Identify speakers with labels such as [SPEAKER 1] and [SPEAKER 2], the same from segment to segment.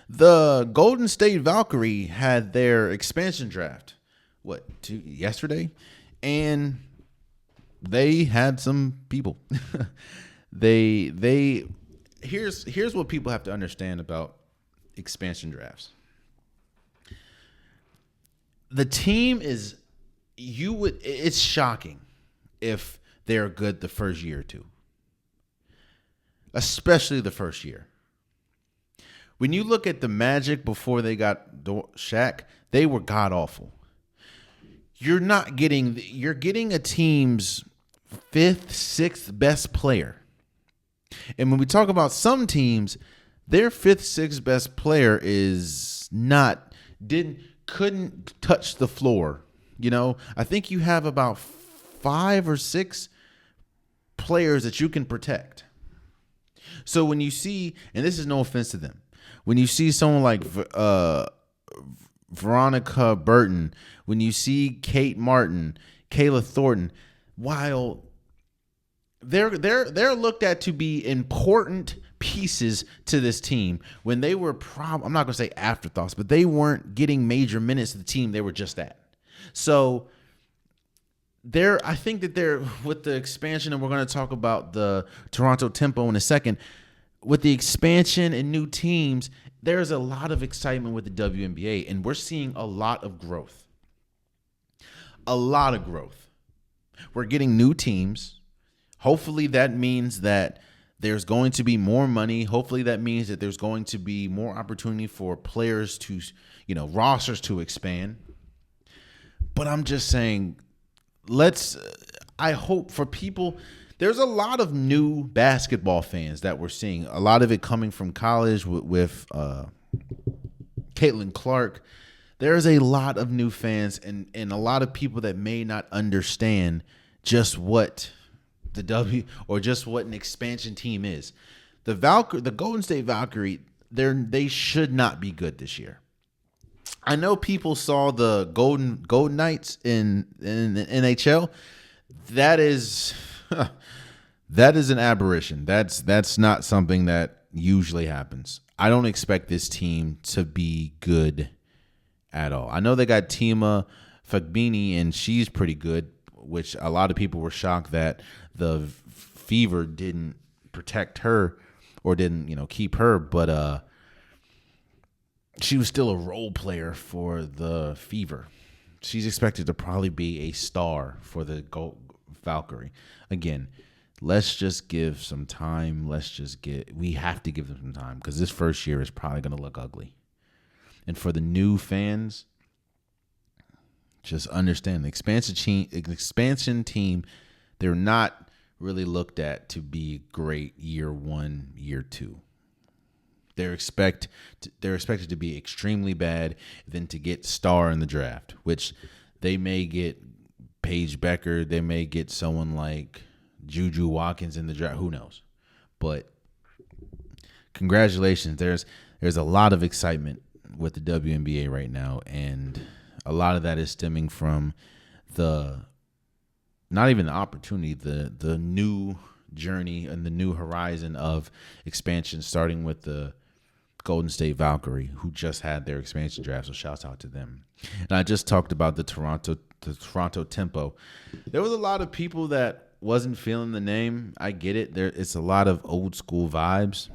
[SPEAKER 1] The Golden State Valkyrie had their expansion draft. Yesterday? And they had some people. they here's what people have to understand about expansion drafts. The team it's shocking if they're good the first year or two. Especially the first year. When you look at the Magic before they got Shaq, they were god awful. You're getting a team's fifth, sixth best player. And when we talk about some teams, their fifth, sixth best player couldn't touch the floor. I think you have about 5 or 6 players that you can protect. So when you see, and this is no offense to them, when you see someone like Veronica Burton, when you see Kate Martin, Kayla Thornton, while they're looked at to be important pieces to this team, when they were I'm not going to say afterthoughts, but they weren't getting major minutes to the team. They were just that. So I think that they're with the expansion, and we're going to talk about the Toronto Tempo in a second. With the expansion and new teams, there's a lot of excitement with the WNBA, and we're seeing a lot of growth. A lot of growth. We're getting new teams. Hopefully that means that there's going to be more money. Hopefully that means that there's going to be more opportunity for players to, rosters to expand. But I'm just saying, I hope for people, there's a lot of new basketball fans that we're seeing. A lot of it coming from college with Caitlin Clark. There's a lot of new fans and a lot of people that may not understand just what just what an expansion team is. The Golden State Valkyrie, they should not be good this year. I know people saw the Golden Knights in the NHL. That is an aberration. That's not something that usually happens. I don't expect this team to be good at all. I know they got Tima Fagbini, and she's pretty good, which a lot of people were shocked that the Fever didn't protect her or didn't, keep her. But she was still a role player for the Fever. She's expected to probably be a star for the Valkyrie. Again, let's just give some time. We have to give them some time because this first year is probably going to look ugly. And for the new fans, just understand the expansion team, they're not really looked at to be great year 1, year 2. They're expected to be extremely bad, then to get star in the draft, which they may get Paige Becker, they may get someone like Juju Watkins in the draft. Who knows? But congratulations. There's a lot of excitement with the WNBA right now, and a lot of that is stemming from not even the opportunity, the new journey and the new horizon of expansion, starting with the Golden State Valkyrie, who just had their expansion draft, so shouts out to them. And I just talked about the Toronto Tempo. There was a lot of people that wasn't feeling the name. I get it. It's a lot of old school vibes.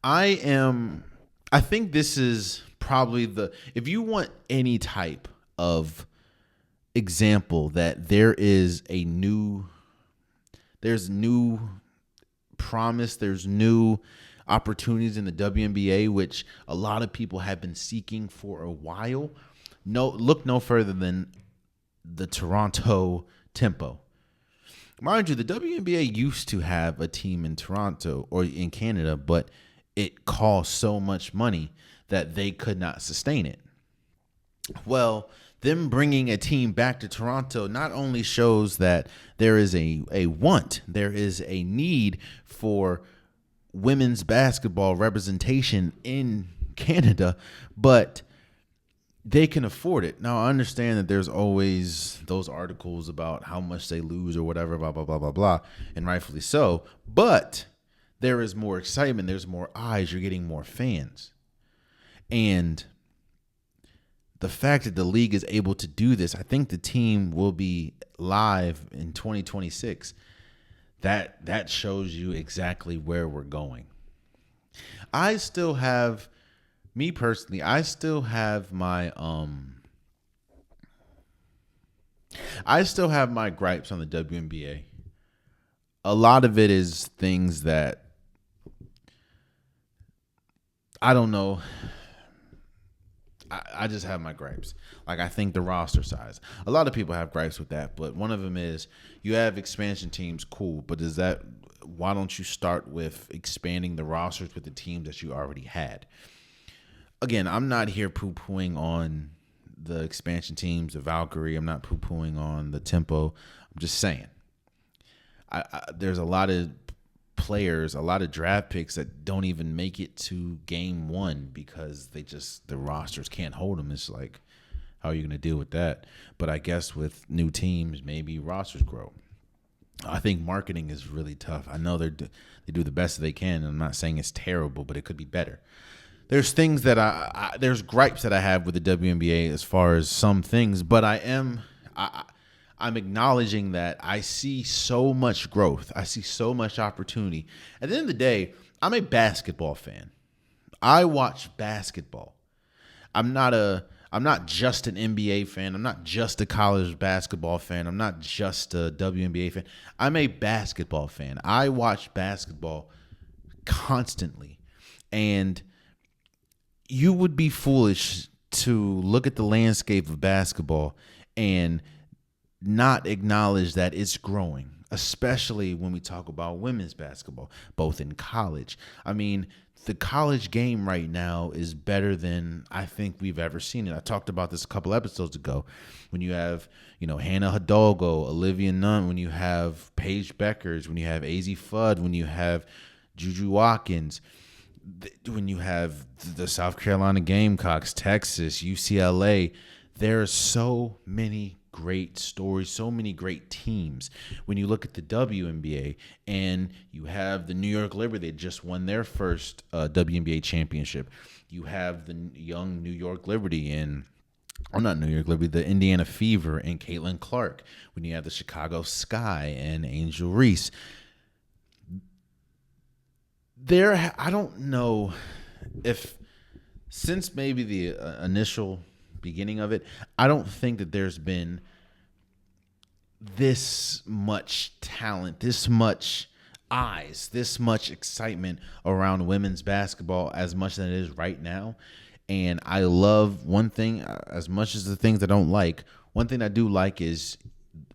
[SPEAKER 1] I think this is probably if you want any type of example that there's new promise, there's new opportunities in the WNBA, which a lot of people have been seeking for a while. Look no further than the Toronto Tempo. Mind you, the WNBA used to have a team in Toronto or in Canada, but it cost so much money that they could not sustain it. Well, them bringing a team back to Toronto not only shows that there is a want, there is a need for women's basketball representation in Canada, but they can afford it. Now, I understand that there's always those articles about how much they lose or whatever, blah, blah, blah, blah, blah, and rightfully so, but there is more excitement. There's more eyes. You're getting more fans. And the fact that the league is able to do this, I think the team will be live in 2026. That shows you exactly where we're going. I still have, me personally, I still have my gripes on the WNBA. A lot of it is things that I don't know. I just have my gripes. Like, I think the roster size. A lot of people have gripes with that, but one of them is you have expansion teams, cool, but why don't you start with expanding the rosters with the teams that you already had? Again, I'm not here poo-pooing on the expansion teams, the Valkyrie. I'm not poo-pooing on the Tempo. I'm just saying. There's a lot of players, a lot of draft picks that don't even make it to game one because the rosters can't hold them. It's like, how are you going to deal with that? But I guess with new teams, maybe rosters grow. I think marketing is really tough. I know they do the best that they can. And I'm not saying it's terrible, but it could be better. There's things that there's gripes that I have with the WNBA as far as some things, but I'm acknowledging that I see so much growth. I see so much opportunity. At the end of the day, I'm a basketball fan. I watch basketball. I'm not just an NBA fan. I'm not just a college basketball fan. I'm not just a WNBA fan. I'm a basketball fan. I watch basketball constantly. And you would be foolish to look at the landscape of basketball and not acknowledge that it's growing, especially when we talk about women's basketball, both in college. I mean, the college game right now is better than I think we've ever seen it. I talked about this a couple episodes ago. When you have, Hannah Hidalgo, Olivia Nunn, when you have Paige Beckers, when you have AZ Fudd, when you have Juju Watkins, when you have the South Carolina Gamecocks, Texas, UCLA, there are so many great stories, so many great teams. When you look at the WNBA and you have the New York Liberty, they just won their first WNBA championship. You have the young New York Liberty the Indiana Fever and Caitlin Clark. When you have the Chicago Sky and Angel Reese. I don't know if, since maybe the initial beginning of it, I don't think that there's been this much talent, this much eyes, this much excitement around women's basketball as much as it is right now. And I love one thing, as much as the things I don't like, one thing I do like is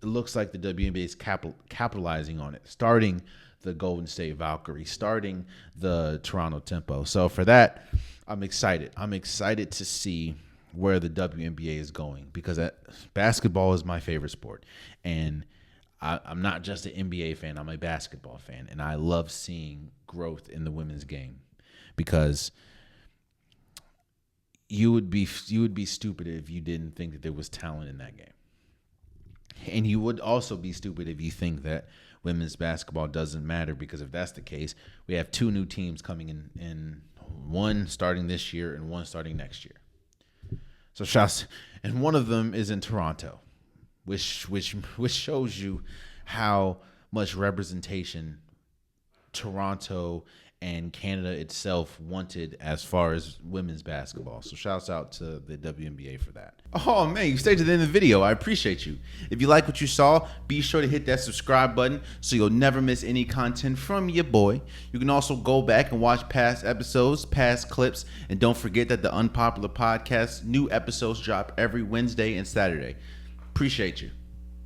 [SPEAKER 1] it looks like the WNBA is capitalizing on it, starting the Golden State Valkyrie, starting the Toronto Tempo. So for that, I'm excited. I'm excited to see where the WNBA is going, because basketball is my favorite sport. And I'm not just an NBA fan, I'm a basketball fan. And I love seeing growth in the women's game, because you would be stupid if you didn't think that there was talent in that game. And you would also be stupid if you think that women's basketball doesn't matter, because if that's the case, we have two new teams coming in, one starting this year and one starting next year. So shots, and one of them is in Toronto, which shows you how much representation Toronto and Canada itself wanted as far as women's basketball. So shouts out to the WNBA for that. Oh man, you stayed to the end of the video. I appreciate you. If you like what you saw, be sure to hit that subscribe button so you'll never miss any content from your boy. You can also go back and watch past episodes, past clips, and don't forget that the Unpopular Podcast, new episodes drop every Wednesday and Saturday. Appreciate you.